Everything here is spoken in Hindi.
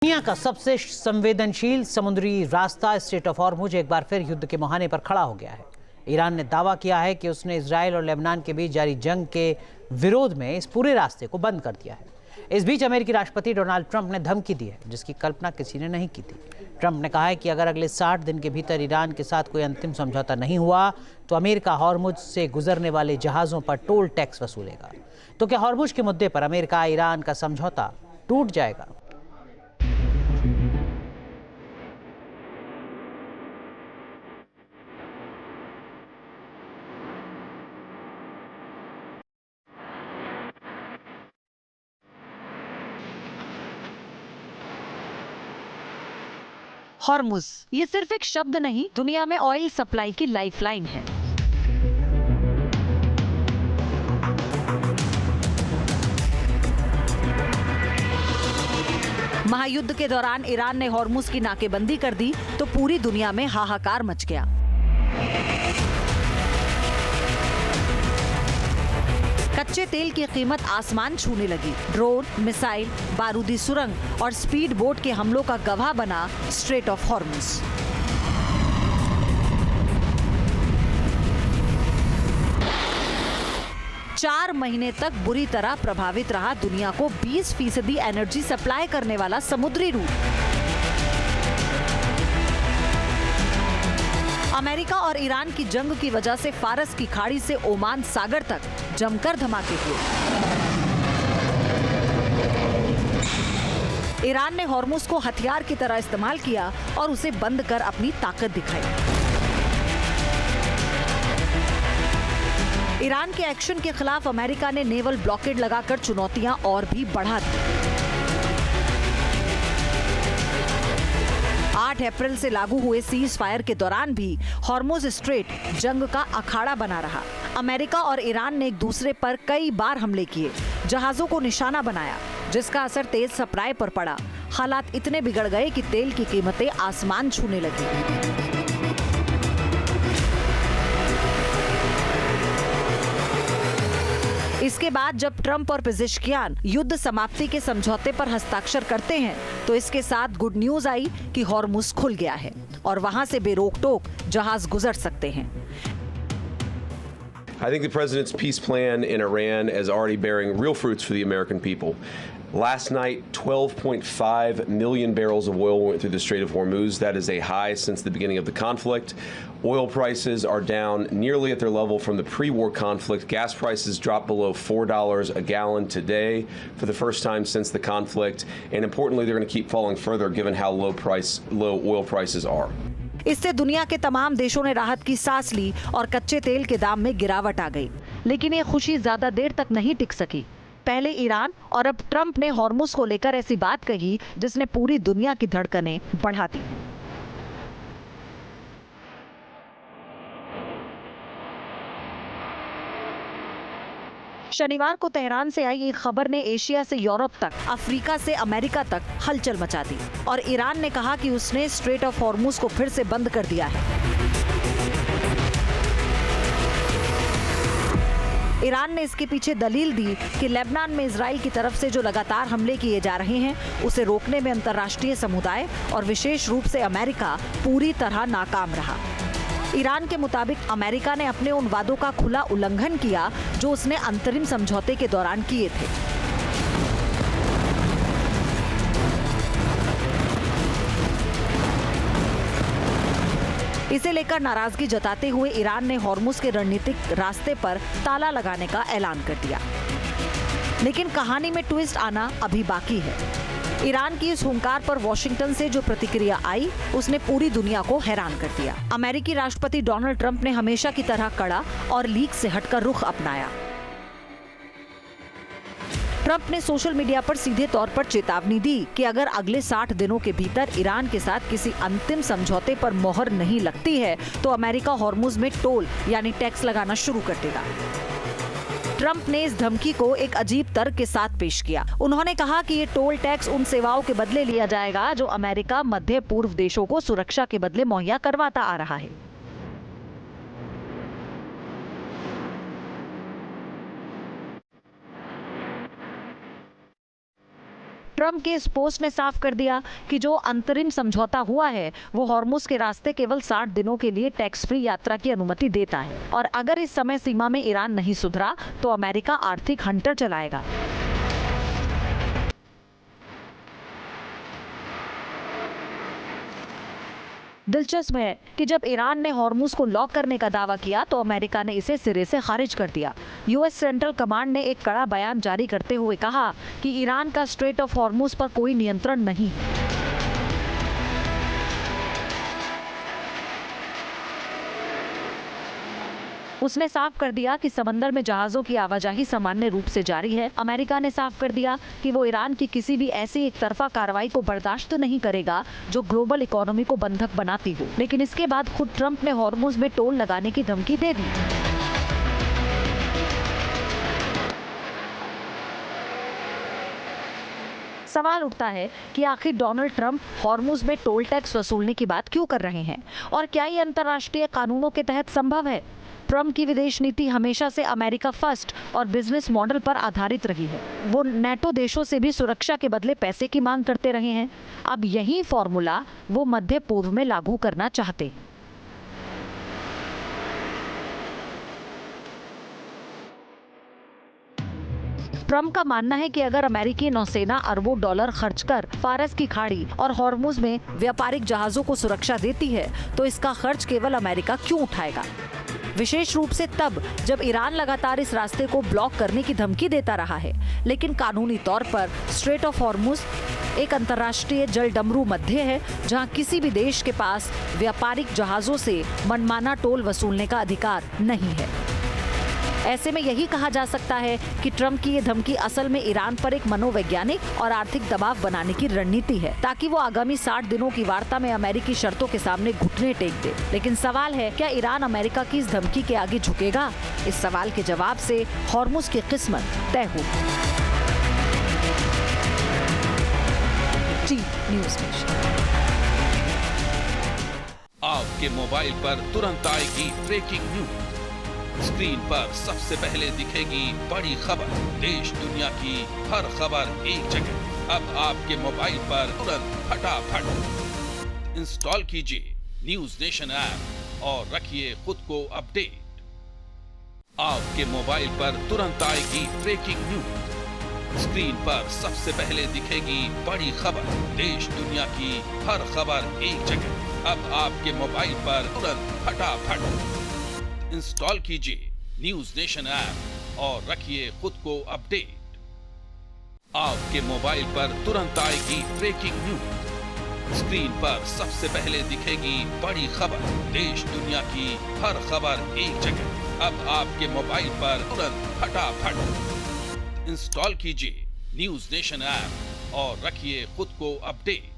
दुनिया का सबसे संवेदनशील समुद्री रास्ता स्ट्रेट ऑफ हॉर्मुज एक बार फिर युद्ध के मुहाने पर खड़ा हो गया है। ईरान ने दावा किया है कि उसने इजराइल और लेबनान के बीच जारी जंग के विरोध में इस पूरे रास्ते को बंद कर दिया है। इस बीच अमेरिकी राष्ट्रपति डोनाल्ड ट्रंप ने धमकी दी है, जिसकी कल्पना किसी ने नहीं की थी। ट्रंप ने कहा है कि अगर अगले 60 दिन के भीतर ईरान के साथ कोई अंतिम समझौता नहीं हुआ तो अमेरिका हॉर्मुज से गुजरने वाले जहाज़ों पर टोल टैक्स वसूलेगा। तो क्या हॉर्मुज के मुद्दे पर अमेरिका ईरान का समझौता टूट जाएगा? हॉर्मुज ये सिर्फ एक शब्द नहीं, दुनिया में ऑयल सप्लाई की लाइफलाइन है। महायुद्ध के दौरान ईरान ने हॉर्मुज की नाकेबंदी कर दी तो पूरी दुनिया में हाहाकार मच गया। कच्चे तेल की कीमत आसमान छूने लगी। ड्रोन, मिसाइल, बारूदी सुरंग और स्पीड बोट के हमलों का गवाह बना स्ट्रेट ऑफ हॉर्मुज। चार महीने तक बुरी तरह प्रभावित रहा दुनिया को 20% एनर्जी सप्लाई करने वाला समुद्री रूट। अमेरिका और ईरान की जंग की वजह से फारस की खाड़ी से ओमान सागर तक जमकर धमाके हुए। ईरान ने हॉर्मुज को हथियार की तरह इस्तेमाल किया और उसे बंद कर अपनी ताकत दिखाई। ईरान के एक्शन के खिलाफ अमेरिका ने नेवल ब्लॉकेड लगाकर चुनौतियां और भी बढ़ा दी। 8 अप्रैल से लागू हुए सीज फायर के दौरान भी हॉर्मुज स्ट्रेट जंग का अखाड़ा बना रहा। अमेरिका और ईरान ने एक दूसरे पर कई बार हमले किए, जहाजों को निशाना बनाया, जिसका असर तेल सप्लाई पर पड़ा। हालात इतने बिगड़ गए कि तेल की कीमतें आसमान छूने लगी। इसके बाद जब ट्रंप और पेजेश्कियान युद्ध समाप्ति के समझौते पर हस्ताक्षर करते हैं तो इसके साथ गुड न्यूज आई कि हॉर्मुज खुल गया है और वहां से बेरोक-टोक जहाज गुजर सकते हैं। I think the president's peace plan in Iran is already bearing real fruits for the American people. Last night, 12.5 million barrels of oil went through the Strait of Hormuz. That is a high since the beginning of the conflict. Oil prices are down nearly at their level from the pre-war conflict. Gas prices dropped below $4 a gallon today for the first time since the conflict. And importantly, they're going to keep falling further given how low oil prices are. इससे दुनिया के तमाम देशों ने राहत की सांस ली और कच्चे तेल के दाम में गिरावट आ गई। लेकिन ये खुशी ज्यादा देर तक नहीं टिक सकी। पहले ईरान और अब ट्रंप ने हॉर्मुज को लेकर ऐसी बात कही जिसने पूरी दुनिया की धड़कनें बढ़ा दी। शनिवार को तेहरान से आई एक खबर ने एशिया से यूरोप तक, अफ्रीका से अमेरिका तक हलचल मचा दी और ईरान ने कहा कि उसने स्ट्रेट ऑफ हॉर्मुज को फिर से बंद कर दिया है। ईरान ने इसके पीछे दलील दी कि लेबनान में इजराइल की तरफ से जो लगातार हमले किए जा रहे हैं उसे रोकने में अंतर्राष्ट्रीय समुदाय और विशेष रूप से अमेरिका पूरी तरह नाकाम रहा। ईरान के मुताबिक अमेरिका ने अपने उन वादों का खुला उल्लंघन किया जो उसने अंतरिम समझौते के दौरान किए थे। इसे लेकर नाराजगी जताते हुए ईरान ने हॉर्मुज के रणनीतिक रास्ते पर ताला लगाने का ऐलान कर दिया। लेकिन कहानी में ट्विस्ट आना अभी बाकी है। ईरान की इस हुंकार पर वॉशिंगटन से जो प्रतिक्रिया आई उसने पूरी दुनिया को हैरान कर दिया। अमेरिकी राष्ट्रपति डोनाल्ड ट्रंप ने हमेशा की तरह कड़ा और लीक से हटकर रुख अपनाया। ट्रंप ने सोशल मीडिया पर सीधे तौर पर चेतावनी दी कि अगर अगले 60 दिनों के भीतर ईरान के साथ किसी अंतिम समझौते पर मोहर नहीं लगती है तो अमेरिका हॉर्मुज में टोल यानी टैक्स लगाना शुरू कर देगा। ट्रंप ने इस धमकी को एक अजीब तर्क के साथ पेश किया। उन्होंने कहा कि ये टोल टैक्स उन सेवाओं के बदले लिया जाएगा जो अमेरिका मध्य पूर्व देशों को सुरक्षा के बदले मुहैया करवाता आ रहा है। ट्रंप के इस पोस्ट ने साफ कर दिया कि जो अंतरिम समझौता हुआ है वो हॉर्मुज के रास्ते केवल 60 दिनों के लिए टैक्स फ्री यात्रा की अनुमति देता है और अगर इस समय सीमा में ईरान नहीं सुधरा तो अमेरिका आर्थिक हंटर चलाएगा। दिलचस्प है कि जब ईरान ने हॉर्मुज को लॉक करने का दावा किया तो अमेरिका ने इसे सिरे से खारिज कर दिया। यूएस सेंट्रल कमांड ने एक कड़ा बयान जारी करते हुए कहा कि ईरान का स्ट्रेट ऑफ हॉर्मुज पर कोई नियंत्रण नहीं है। उसने साफ कर दिया कि समंदर में जहाजों की आवाजाही सामान्य रूप से जारी है। अमेरिका ने साफ कर दिया कि वो ईरान की किसी भी ऐसी एक तरफा कार्रवाई को बर्दाश्त नहीं करेगा जो ग्लोबल इकोनॉमी को बंधक बनाती हो। लेकिन इसके बाद खुद ट्रंप ने हॉर्मुज में टोल लगाने की धमकी दे दी। सवाल उठता है कि आखिर डोनाल्ड ट्रंप हॉर्मुज में टोल टैक्स वसूलने की बात क्यों कर रहे हैं और क्या ये अंतर्राष्ट्रीय कानूनों के तहत संभव है। ट्रंप की विदेश नीति हमेशा से अमेरिका फर्स्ट और बिजनेस मॉडल पर आधारित रही है। वो नेटो देशों से भी सुरक्षा के बदले पैसे की मांग करते रहे हैं। अब यही फॉर्मूला वो मध्य पूर्व में लागू करना चाहते हैं। ट्रंप का मानना है कि अगर अमेरिकी नौसेना अरबों डॉलर खर्च कर फारस की खाड़ी और हॉर्मुज में व्यापारिक जहाजों को सुरक्षा देती है तो इसका खर्च केवल अमेरिका क्यों उठाएगा, विशेष रूप से तब जब ईरान लगातार इस रास्ते को ब्लॉक करने की धमकी देता रहा है। लेकिन कानूनी तौर पर स्ट्रेट ऑफ हॉर्मुज एक अंतर्राष्ट्रीय जलडमरू मध्य है जहां किसी भी देश के पास व्यापारिक जहाजों से मनमाना टोल वसूलने का अधिकार नहीं है। ऐसे में यही कहा जा सकता है कि ट्रंप की ये धमकी असल में ईरान पर एक मनोवैज्ञानिक और आर्थिक दबाव बनाने की रणनीति है ताकि वो आगामी 60 दिनों की वार्ता में अमेरिकी शर्तों के सामने घुटने टेक दे। लेकिन सवाल है, क्या ईरान अमेरिका की इस धमकी के आगे झुकेगा? इस सवाल के जवाब से हॉर्मुज की किस्मत तय होगी। न्यूज़ आपके मोबाइल पर तुरंत आएगी ब्रेकिंग न्यूज। स्क्रीन पर सबसे पहले दिखेगी बड़ी खबर। देश दुनिया की हर खबर एक जगह। अब आपके मोबाइल पर तुरंत फटाफट इंस्टॉल कीजिए न्यूज नेशन ऐप और रखिए खुद को अपडेट। आपके मोबाइल पर तुरंत आएगी ब्रेकिंग न्यूज। स्क्रीन पर सबसे पहले दिखेगी बड़ी खबर। देश दुनिया की हर खबर एक जगह। अब आपके मोबाइल पर तुरंत फटाफट इंस्टॉल कीजिए न्यूज नेशन ऐप और रखिए खुद को अपडेट। आपके मोबाइल पर तुरंत आएगी ब्रेकिंग न्यूज। स्क्रीन पर सबसे पहले दिखेगी बड़ी खबर। देश दुनिया की हर खबर एक जगह। अब आपके मोबाइल पर तुरंत फटाफट इंस्टॉल कीजिए न्यूज नेशन ऐप और रखिए खुद को अपडेट।